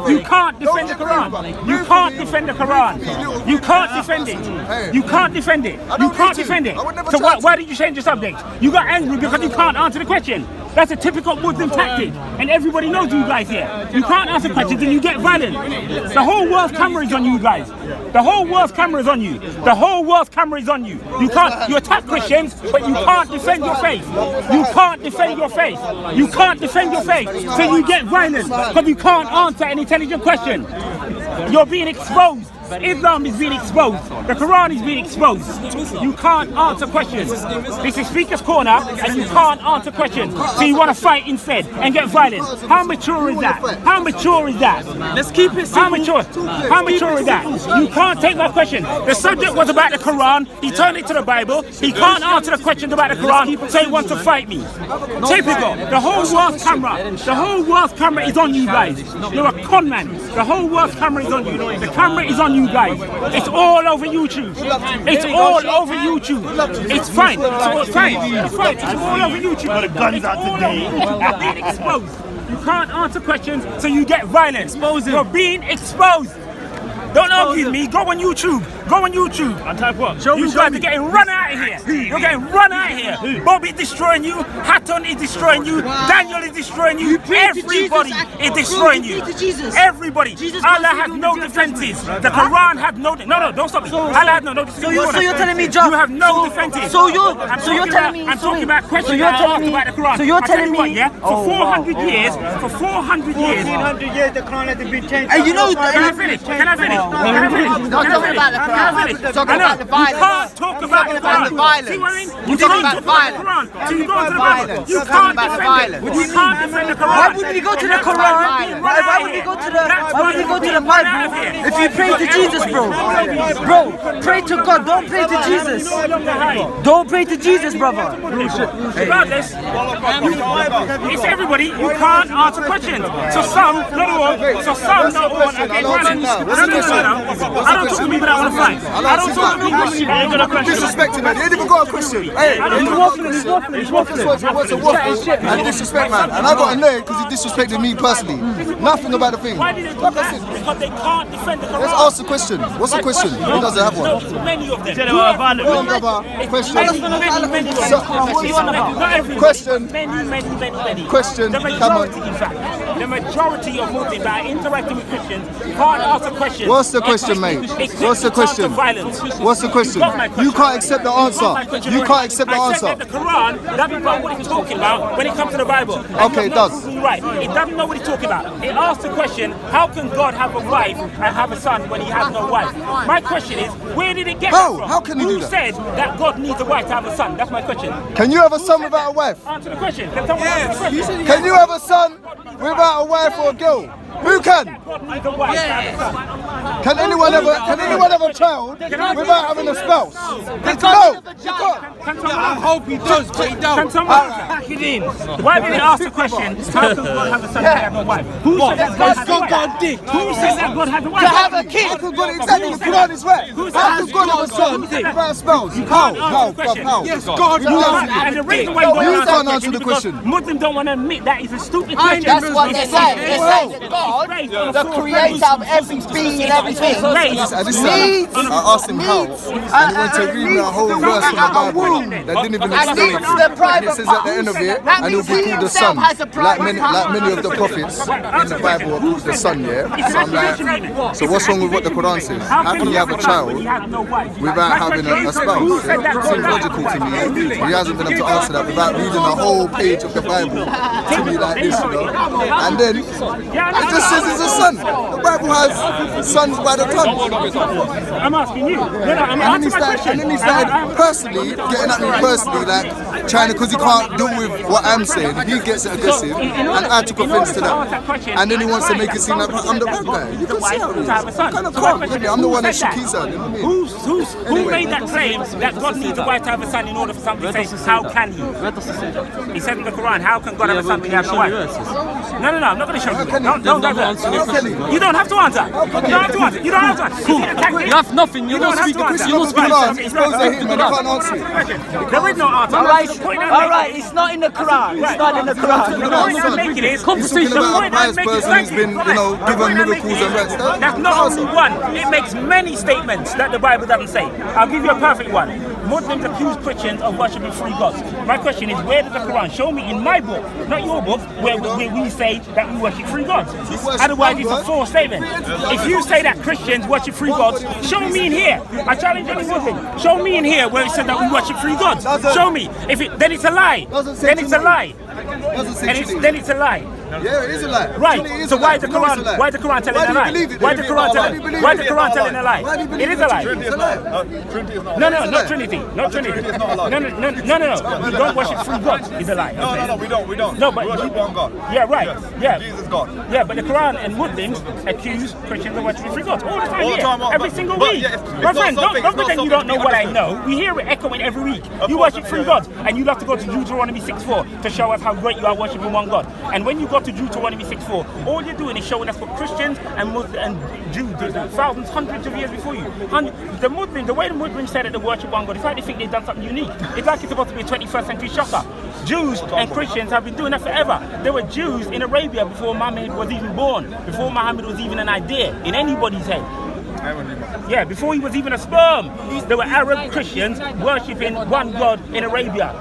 You can't defend the Quran. You can't defend the Quran. You can't defend it. You can't defend it. You can't defend it. So why did you change the subject? You got angry because you can't answer the question. That's a typical Muslim tactic, and everybody knows you guys here. You can't answer questions and you get violent. The whole world's camera is on you guys. The whole world's camera is on you. The whole world's camera is on you. You attack Christians, but you can't defend your faith. You can't defend your faith. You can't defend your faith. So you get violent because you can't answer an intelligent question. You're being exposed. Islam is being exposed. The Quran is being exposed. You can't answer questions. This is Speaker's Corner and you can't answer questions. So you want to fight instead and get violent. How mature is that? How mature is that? Let's keep it simple. How mature is that? You can't take my question. The subject was about the Quran. He turned it to the Bible. He can't answer the questions about the Quran, so he wants to fight me. Typical. The whole world's camera. The whole world's camera is on you guys. You're a con man. The whole world's camera is on you. The camera is on you guys. It's all over YouTube. It's all over YouTube. It's fine. It's fine. It's fine. It's all over YouTube. Got the guns out today. Being exposed. You can't answer questions, so you get violent. You're being exposed. Don't argue with me. Go on YouTube. Go on YouTube. And type what? You guys are getting run out of here. You're getting run out of here. Bobby's destroying you. Hatton is destroying you. Daniel is destroying you. Everybody is destroying you. Everybody. Allah has no defenses. The Quran has no. No, don't stop me. Allah has no defenses. So you're telling me, John? You have no defenses. So you're telling me. I'm talking about questions that I asked about the Quran. So you're telling me, yeah? For 400 years. For 400 years. 1400 years the Quran hasn't been changed. And you know, Can I finish? Can I finish? Talk about the violence. You can't talk about the violence. See what I mean? You can't talk about the Quran. So you go to the Bible. You can't defend it. You can't defend the Quran. why would we go to the Quran? Why would we go to the Bible? If you pray to Jesus, bro, pray to God. Don't pray to Jesus. Don't pray to Jesus, brother. Regardless, it's everybody. You can't answer questions. So some, not all. So some, not all. Okay, I don't talk to people that want to fight. I don't talk to people that ain't got a question. Disrespecting man. He ain't even got a question. Hey, he's waffling. What's a waffle and disrespect, man? And I got annoyed because he disrespected me personally. Nothing about the thing. Why did they do that? Because they can't defend the Quran. Let's ask the question. What's the question? Who doesn't have one? No, many of them. Question. Many. Question. Many. Question. The majority, in fact. The majority of Muslims that are interacting with Christians can't answer questions. What's the question, mate? What's the question? What's the question? You can't accept the answer. You can't accept the answer. The Quran doesn't know what it's talking about when it comes to the Bible. Okay, it does. Right. It doesn't know what it's talking about. It asks the question, how can God have a wife and have a son when he has no wife? My question is, where did it get from? How can he do that? Who said that God needs a wife to have a son? That's my question. Can you have a son without a wife? Answer the question. Can someone answer the question? Can you have a son without a wife or a girl? Who can? God needs a wife to have a son. Can anyone have a child without having a spouse? No, you can't. I hope he does, but he don't. Can someone pack it in? Why did it ask the question, how can God have a son and have a wife? Who said that God has a wife? Who said that God has a wife? To have a kid. How can God exactly? The Quran is right. How can God have a son without a spouse? How? Yes, God And the reason why you can't answer the question. Muslims don't want to admit that it's a stupid question. That's what they're saying. They're saying that God, the creator of every being and everything, I asked him how, and he went to read me a whole verse from the Bible that didn't even explain it. And it says at the end of it, and he'll be called the Son, like many of the prophets in the Bible are called the Son, yeah? So I'm like, so what's wrong with what the Quran says? How can you have a child without having a spouse? It seems logical to me. He hasn't been able to answer that without reading a whole page of the Bible to me like this, you know? And then, it just says it's a son. The Bible has sons by the ton. I'm asking you. And then he started personally, getting at me personally, like trying to, because he can't deal with what I'm saying, he gets aggressive, and I took offense to that. And then he wants to make it seem like I'm the bad guy. You can see how it is. I'm kind of calm, really. I'm the one that shook his hand, you know what I mean? Who made that claim that God needs a wife to have a son in order for somebody to say, how can he? He said in the Quran, how can God have a son when he has no wife? No, I'm not going to show you. Don't go there. You don't have to answer. You don't have to answer. You don't have to answer. Cool. You have nothing. You don't speak the Christian. You don't speak the Expose him, man. You can't answer it. There is no answer. Alright, it's not in the Quran. It's not in the Quran. The point I'm making is, He's talking about a pious person who's been, given miracles and rest. that's not only one. It makes many statements that the Bible doesn't say. I'll give you a perfect one. Muslims accuse Christians of worshipping three gods. My question is, where does the Quran show me in my book, not your book, where we say that we worship three gods? Otherwise, it's a false statement. If you say that Christians worship three gods, show me in here. I challenge any Muslim. Show me in here where it said that we worship three gods. Show me. Then it's a lie. Then it's a lie. Then it's a lie. Yeah, it is a lie. Right. So why is the Quran telling a lie? Why the Quran telling a lie? It is a lie. No, not Trinity. Not Trinity. No. We don't worship three gods. It's a lie. No, we don't. No, but worship one God. Yeah, right. Yeah. Jesus God. Yeah, but the Quran and Muslims accuse Christians of worshiping three gods all the time. All the time, every single week. My friend, don't pretend you don't know what I know. We hear it echoing every week. You worship three gods, and you have to go to Deuteronomy 6:4 to show us how great you are worshiping one God. And when you go to Deuteronomy 6:4, all you're doing is showing us what Christians and Muslims and Jews did thousands, hundreds of years before you. The way the Muslims say that they worship one God, it's like they think they've done something unique. It's like it's supposed to be a 21st century shocker. Jews and Christians have been doing that forever. There were Jews in Arabia before Muhammad was even born, before Muhammad was even an idea in anybody's head. Yeah, before he was even a sperm. There were Arab Christians worshipping one God in Arabia.